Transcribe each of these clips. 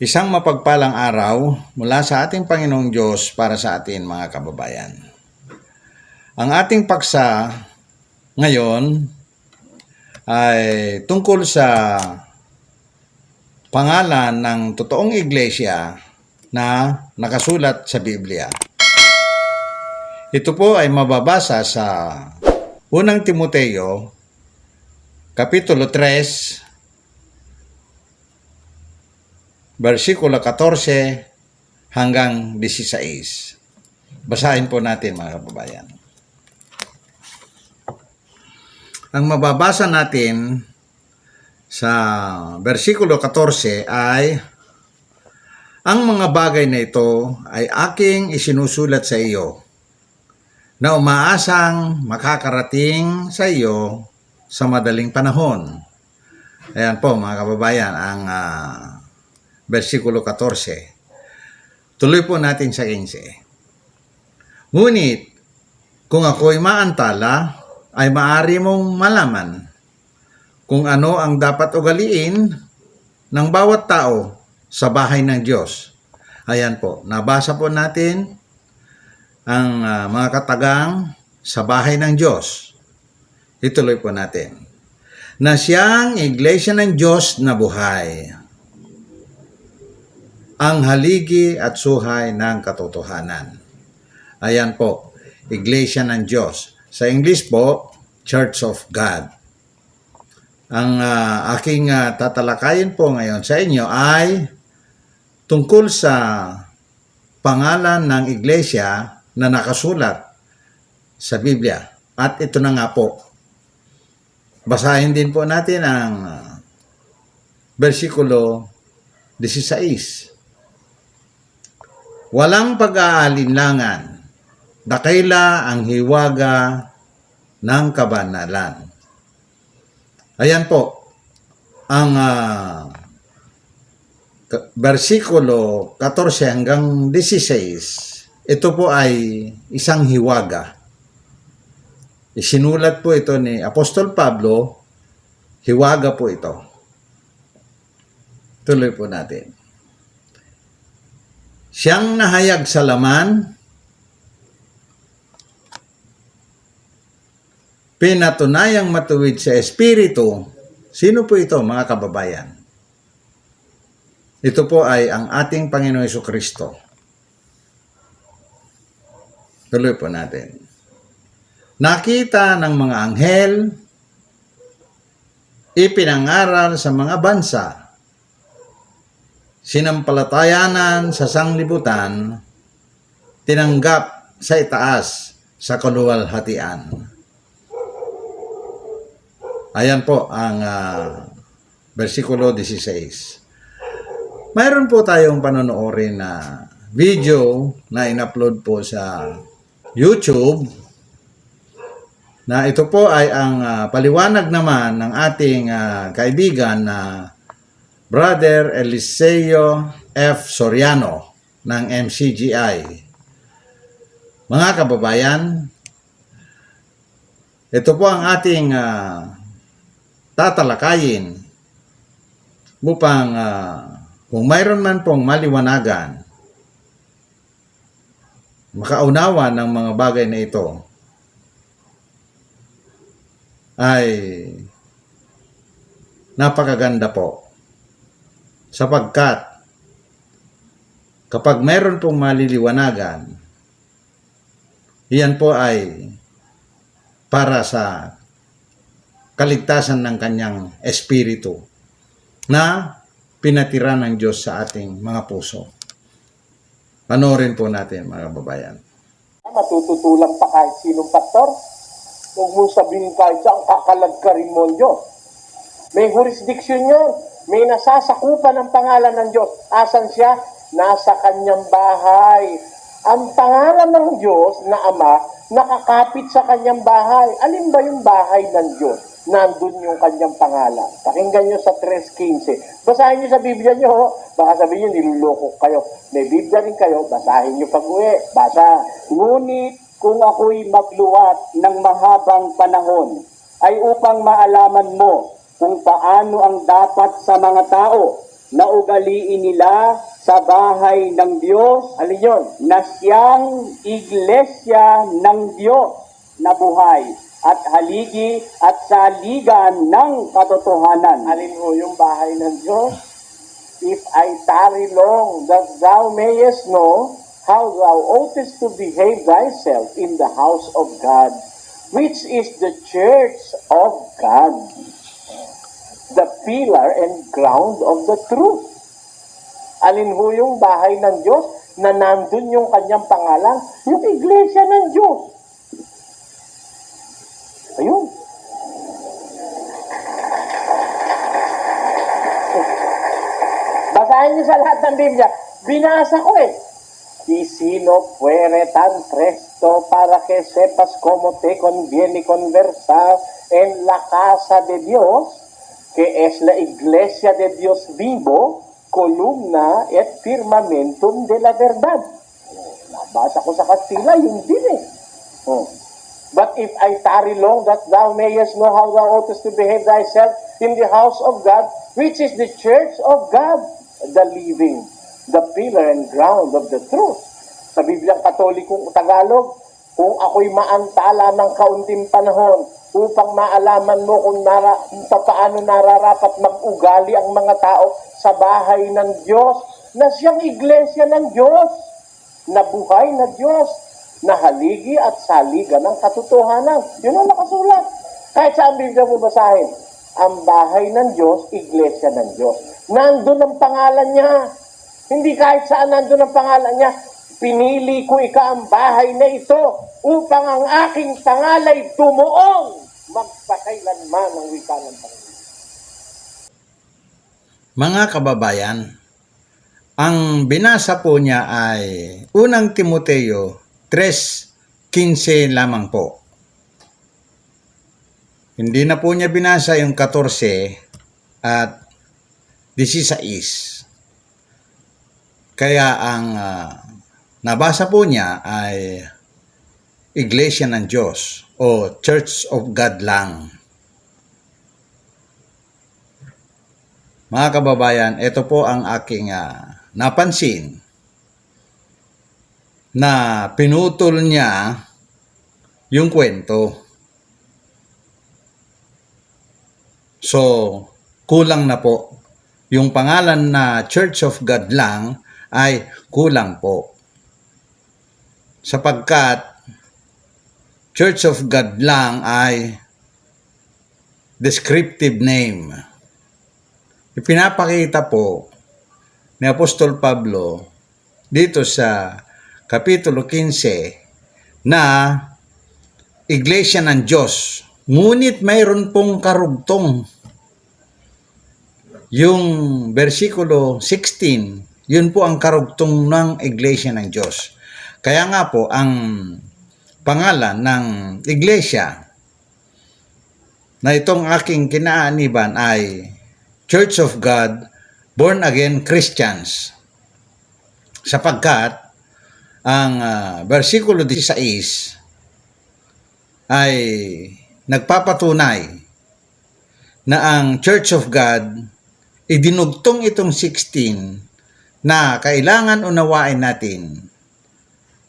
Isang mapagpalang araw mula sa ating Panginoong Diyos para sa atin mga kababayan. Ang ating paksa ngayon ay tungkol sa pangalan ng totoong iglesia na nakasulat sa Biblia. Ito po ay mababasa sa unang Timoteo, Kapitulo 3, versikulo 14 hanggang 16. Basahin po natin mga kababayan. Ang mababasa natin sa versikulo 14 ay, ang mga bagay na ito ay aking isinusulat sa iyo, na umaasang makakarating sa iyo sa madaling panahon. Ayan po mga kababayan, ang versikulo 14. Tuloy po natin sa 15. Ngunit, kung ako'y maantala, ay maaari mong malaman kung ano ang dapat ugaliin ng bawat tao sa bahay ng Diyos. Ayan po, nabasa po natin ang mga katagang sa bahay ng Diyos. Ituloy po natin. Na siyang iglesia ng Diyos na buhay, ang haligi at suhay ng katotohanan. Ayan po, iglesia ng Diyos. Sa English po, Church of God. Ang aking tatalakayin po ngayon sa inyo ay tungkol sa pangalan ng iglesia na nakasulat sa Biblia. At ito na nga po. Basahin din po natin ang versikulo 16. Walang pag-aalinlangan, dakila ang hiwaga ng kabanalan. Ayan po, ang versikulo 14 hanggang 16, ito po ay isang hiwaga. Isinulat po ito ni Apostol Pablo, hiwaga po ito. Tuloy po natin. Siyang nahayag sa laman, pinatunayang matuwid sa Espiritu. Sino po ito mga kababayan? Ito po ay ang ating Panginoong Jesucristo. Tuloy po natin. Nakita ng mga anghel, ipinangaral sa mga bansa, sinampalatayanan sa sanglibutan, tinanggap sa itaas sa kaluwalhatian. Ayan po ang versikulo 16. Mayroon po tayong panonoorin na video na in-upload po sa YouTube, na ito po ay ang paliwanag naman ng ating kaibigan na Brother Eliseo F. Soriano ng MCGI. Mga kababayan, ito po ang ating tatalakayin upang kung mayroon man pong maliwanagan, makaunawa ng mga bagay na ito, ay napakaganda po. Sapagkat kapag mayroon pong maliliwanagan, iyan po ay para sa kaligtasan ng kanyang espiritu na pinatira ng Diyos sa ating mga puso. Panoorin po natin mga kababayan. Matututulang pa kahit sinong pastor. Huwag mong sabihin kahit saan kakalagkarin mo ang Diyos. May jurisdiction yun. May nasasakupan ng pangalan ng Diyos. Asan siya? Nasa kanyang bahay. Ang pangalan ng Diyos na Ama, nakakapit sa kanyang bahay. Alin ba yung bahay ng Diyos? Nandun yung kanyang pangalan. Pakinggan nyo sa 3:15. Basahin nyo sa Biblia nyo. Baka sabihin nyo, niluloko kayo. May Biblia rin kayo. Basahin nyo pag-uwi. Basa. Ngunit kung ako'y magluwat ng mahabang panahon, ay upang maalaman mo kung paano ang dapat sa mga tao na ugaliin nila sa bahay ng Diyos, alin yun? Na siyang iglesia ng Diyos na buhay at haligi at saligan ng katotohanan. Alin ho yung bahay ng Diyos? If I tarry long, that thou mayest know how thou oughtest to behave thyself in the house of God, which is the church of God, the pillar and ground of the truth. Alin ho yung bahay ng Diyos na nandun yung kanyang pangalan? Yung iglesia ng Diyos. Ayun. Basahin niyo sa lahat ng Biblia. Binasa ko eh. Y si no fuere tan presto para que sepas cómo te conviene conversar en la casa de Dios, que es la iglesia de Dios vivo, columna et firmamentum de la verdad. Nabasa ko sa Kastila, yun din eh. But if I tarry long, that thou mayest know how thou oughtest to behave thyself in the house of God, which is the church of God, the living, the pillar and ground of the truth. Sa Bibliang Katolikong Tagalog, kung ako'y maantala ng kaunting panahon upang maalaman mo kung paano nararapat mag-ugali ang mga tao sa bahay ng Diyos, na siyang iglesia ng Diyos, na buhay na Diyos, na haligi at saliga ng katotohanan. Yun ang nakasulat. Kahit saan Biblia mo basahin, ang bahay ng Diyos, iglesia ng Diyos. Nandun ang pangalan niya. Hindi kahit saan nandun ang pangalan niya. Pinili ko ang bahay na ito upang ang aking pangalay tumuong magpakailanman ng wika ng Panginoon. Mga kababayan, ang binasa po niya ay unang Timoteo 3:15 lamang po. Hindi na po niya binasa yung 14 at 16. Kaya ang nabasa po niya ay Iglesia ng Diyos o Church of God lang. Mga kababayan, ito po ang aking napansin na pinutol niya yung kwento. So, kulang na po. Yung pangalan na Church of God lang ay kulang po. Sapagkat Church of God lang ay descriptive name. Ipinapakita po ni Apostol Pablo dito sa Kapitulo 15 na Iglesia ng Diyos. Ngunit mayroon pong karugtong. Yung versikulo 16, yun po ang karugtong ng Iglesia ng Diyos. Kaya nga po, ang pangalan ng Iglesia na itong aking kinaaniban ay Church of God, Born Again Christians. Sapagkat ang versikulo 16 ay nagpapatunay na ang Church of God idinugtong itong 16 na kailangan unawain natin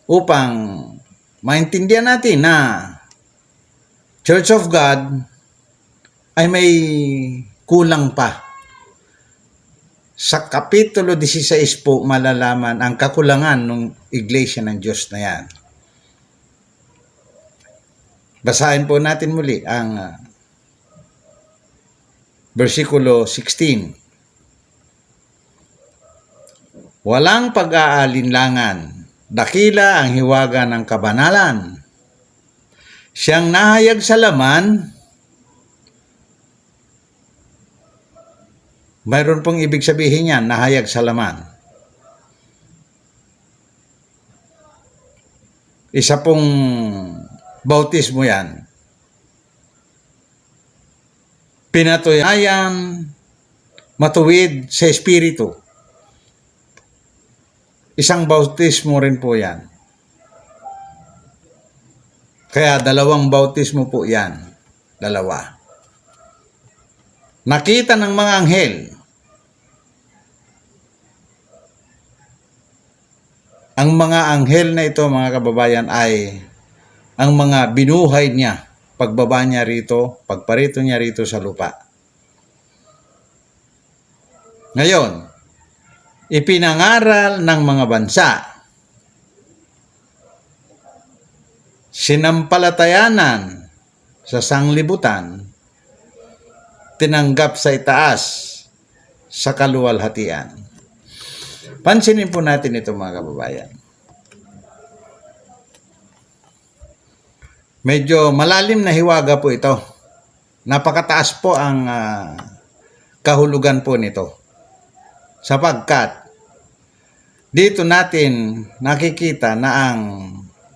upang maintindihan natin na Church of God ay may kulang pa. Sa Kapitulo 16 po malalaman ang kakulangan ng Iglesia ng Diyos na yan. Basahin po natin muli ang versikulo 16. Walang pag-aalinlangan, dakila ang hiwaga ng kabanalan. Siyang nahayag sa laman, mayroon pong ibig sabihin yan, nahayag sa laman. Isa pong bautismo yan. Pinatunayan, matuwid sa Espiritu. Isang bautismo rin po yan. Kaya dalawang bautismo po yan. Dalawa. Nakita ng mga anghel ang mga anghel na ito, mga kababayan, ay ang mga binuhay niya pagbaba niya rito, pagparito niya rito sa lupa. Ngayon, ipinangaral ng mga bansa, sinampalatayanan sa sanglibutan, tinanggap sa itaas sa kaluwalhatian. Pansinin po natin ito, mga kababayan. Medyo malalim na hiwaga po ito. Napakataas po ang kahulugan po nito. Sapagkat dito natin nakikita na ang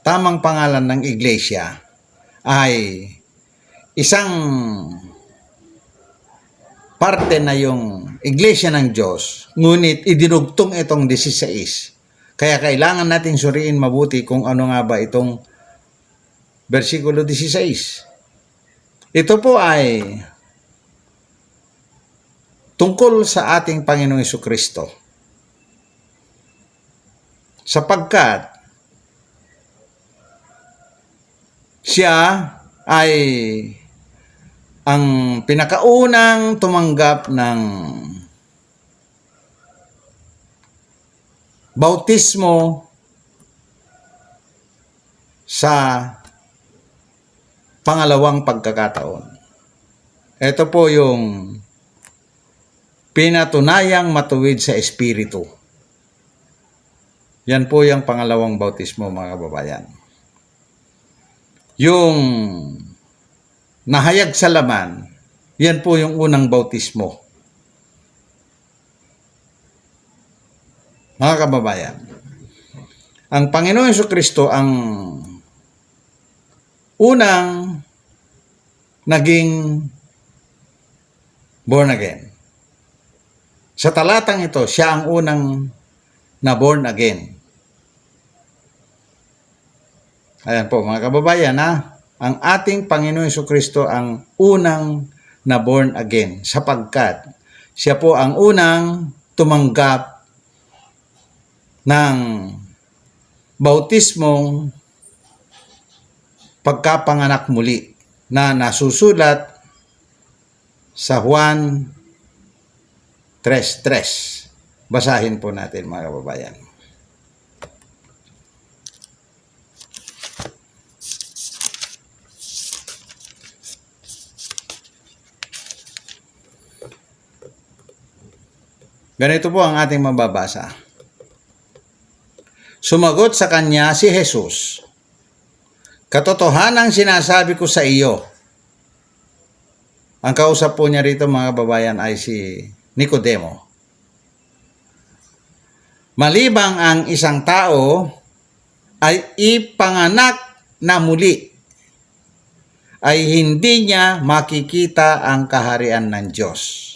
tamang pangalan ng iglesia ay isang parte na yung iglesia ng Diyos, ngunit idinugtong itong 16. Kaya kailangan natin suriin mabuti kung ano nga ba itong versikulo 16. Ito po ay tungkol sa ating Panginoong Jesucristo. Sapagkat siya ay ang pinakaunang tumanggap ng bautismo sa pangalawang pagkakataon. Ito po yung pinatunayang matuwid sa Espiritu. Yan po yung pangalawang bautismo, mga kababayan. Yung nahayag sa laman, yan po yung unang bautismo. Mga kababayan, ang Panginoon Jesucristo ang unang naging born again. Sa talatang ito, siya ang unang na born again. Ayan po, mga kababayan, ang ating Panginoon Jesucristo ang unang na born again sapagkat siya po ang unang tumanggap ng bautismong pagkapanganak muli na nasusulat sa Juan 3:3. Basahin po natin, mga kababayan. Ganito po ang ating mababasa. Sumagot sa kanya si Jesus, "Katotohanang sinasabi ko sa iyo." Ang kausap po niya rito, mga kababayan, ay si Nicodemo. Malibang ang isang tao ay ipanganak na muli, ay hindi niya makikita ang kaharian ng Diyos.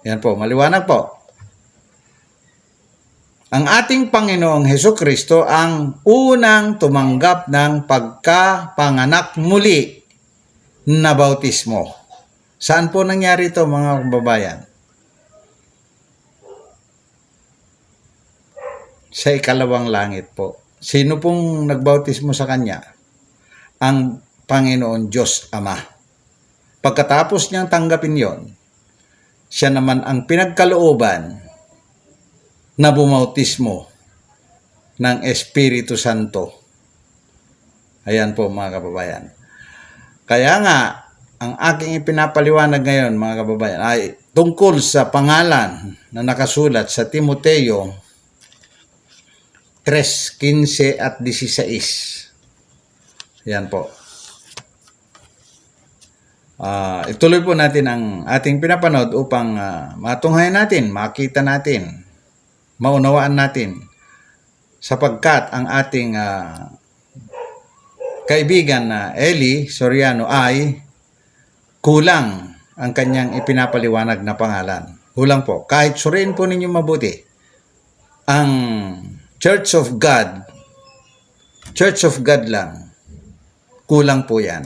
Yan po, maliwanag po. Ang ating Panginoong Hesukristo ang unang tumanggap ng pagkapanganak muli na bautismo. Saan po nangyari ito, mga kababayan? Sa ikalawang langit po. Sino pong nagbautismo sa kanya? Ang Panginoon Diyos Ama. Pagkatapos niyang tanggapin yon, siya naman ang pinagkalooban na bumautismo ng Espiritu Santo. Ayan po, mga kababayan. Kaya nga, ang aking ipinapaliwanag ngayon, mga kababayan, ay tungkol sa pangalan na nakasulat sa Timoteo 3:15 at 16. Ayan po. Ituloy po natin ang ating pinapanood upang matunghayan natin, makita natin, maunawaan natin, sapagkat ang ating kaibigan na Eli Soriano ay kulang ang kanyang ipinapaliwanag na pangalan. Kulang po. Kahit suriin po ninyo mabuti, ang Church of God lang, kulang po yan.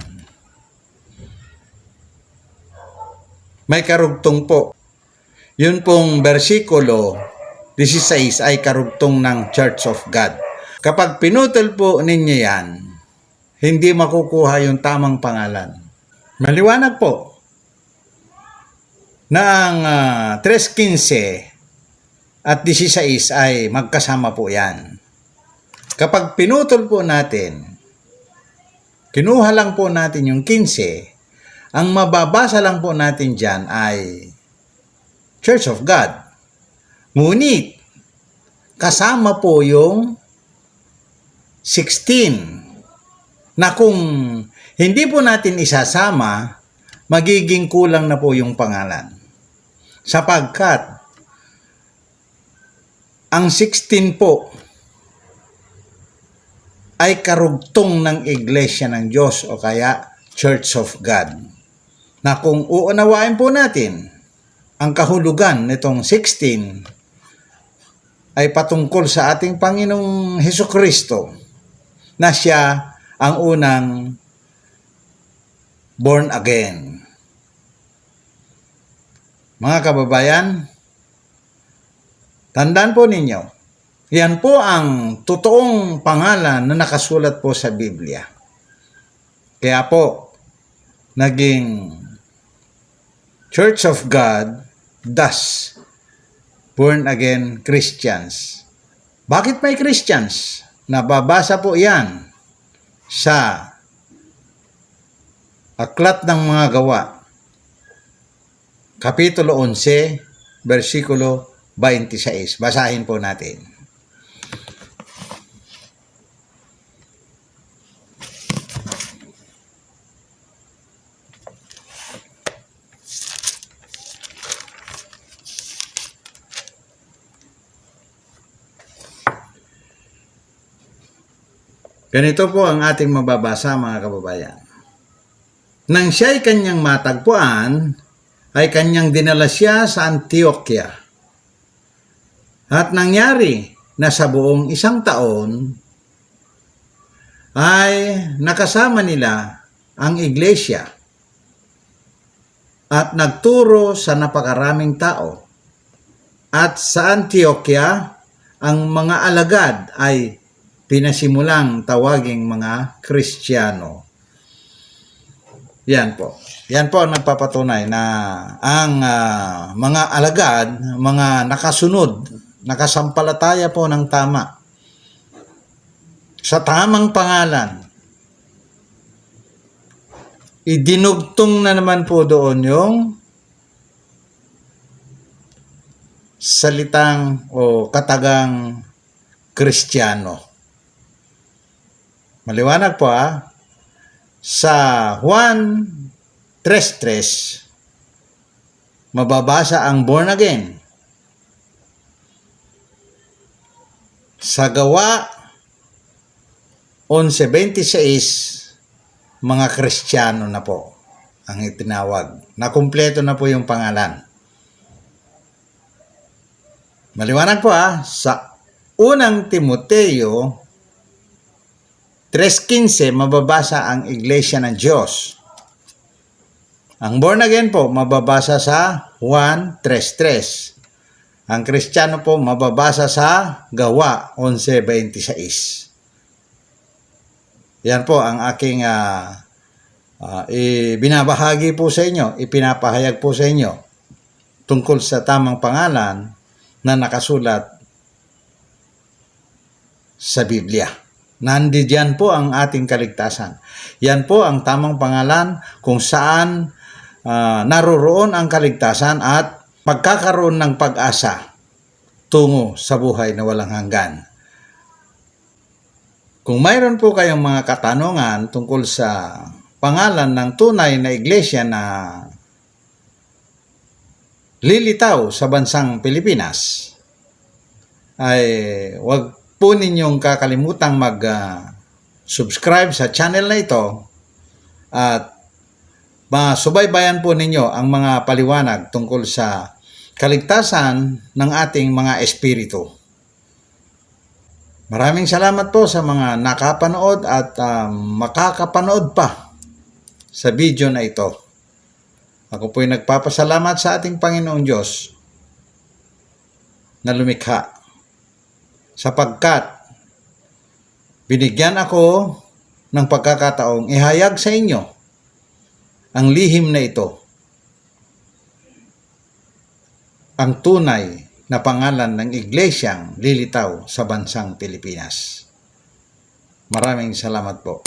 May karugtong po. Yun pong bersikulo 16 ay karugtong ng Church of God. Kapag pinutol po ninyo yan, hindi makukuha yung tamang pangalan. Maliwanag po na ang 3:15 at 16 ay magkasama po yan. Kapag pinutol po natin, kinuha lang po natin yung 15, ang mababasa lang po natin dyan ay Church of God. Ngunit, kasama po yung 16 na kung hindi po natin isasama, magiging kulang na po yung pangalan. Sapagkat, ang 16 po ay karugtong ng Iglesia ng Diyos o kaya Church of God. Na kung uunawain po natin ang kahulugan nitong 16 ay patungkol sa ating Panginoong Hesukristo na siya ang unang born again. Mga kababayan, tandaan po ninyo, yan po ang totoong pangalan na nakasulat po sa Biblia. Kaya po, naging Church of God, thus, born again Christians. Bakit may Christians? Nababasa po yan sa Aklat ng Mga Gawa, Kapitulo 11, versikulo 26. Basahin po natin. Ganito po ang ating mababasa, mga kababayan. Nang siya'y kanyang matagpuan, ay kanyang dinala siya sa Antioquia. At nangyari na sa buong 1 taon, ay nakasama nila ang iglesia at nagturo sa napakaraming tao. At sa Antioquia, ang mga alagad ay pinasimulang tawaging mga Kristiyano. Yan po. Yan po ang nagpapatunay na ang mga alagad, mga nakasunod, nakasampalataya po ng tama sa tamang pangalan. Idinugtong na naman po doon yung salitang o katagang Kristiyano. Maliwanag po sa Juan 3:3 mababasa ang born again. Sa Gawa 11:26 mga Kristiyano na po ang itinawag. Nakumpleto na po yung pangalan. Maliwanag po sa unang Timoteo 3:15 mababasa ang Iglesia ng Diyos. Ang born again po mababasa sa Juan 3:3. Ang Kristiyano po mababasa sa Gawa 11:26. Yan po ang aking binabahagi po sa inyo, ipinapahayag po sa inyo tungkol sa tamang pangalan na nakasulat sa Biblia. Nandiyan po ang ating kaligtasan. Yan po ang tamang pangalan kung saan naroroon ang kaligtasan at pagkakaroon ng pag-asa tungo sa buhay na walang hanggan. Kung mayroon po kayong mga katanungan tungkol sa pangalan ng tunay na iglesia na lilitaw sa bansang Pilipinas, ay wag po ninyong kakalimutang mag-subscribe sa channel na ito at masubaybayan po ninyo ang mga paliwanag tungkol sa kaligtasan ng ating mga espiritu. Maraming salamat po sa mga nakapanood at makakapanood pa sa video na ito. Ako po'y nagpapasalamat sa ating Panginoong Diyos na lumikha, sapagkat binigyan ako ng pagkakataong ihayag sa inyo ang lihim na ito, ang tunay na pangalan ng iglesyang lilitaw sa bansang Pilipinas. Maraming salamat po.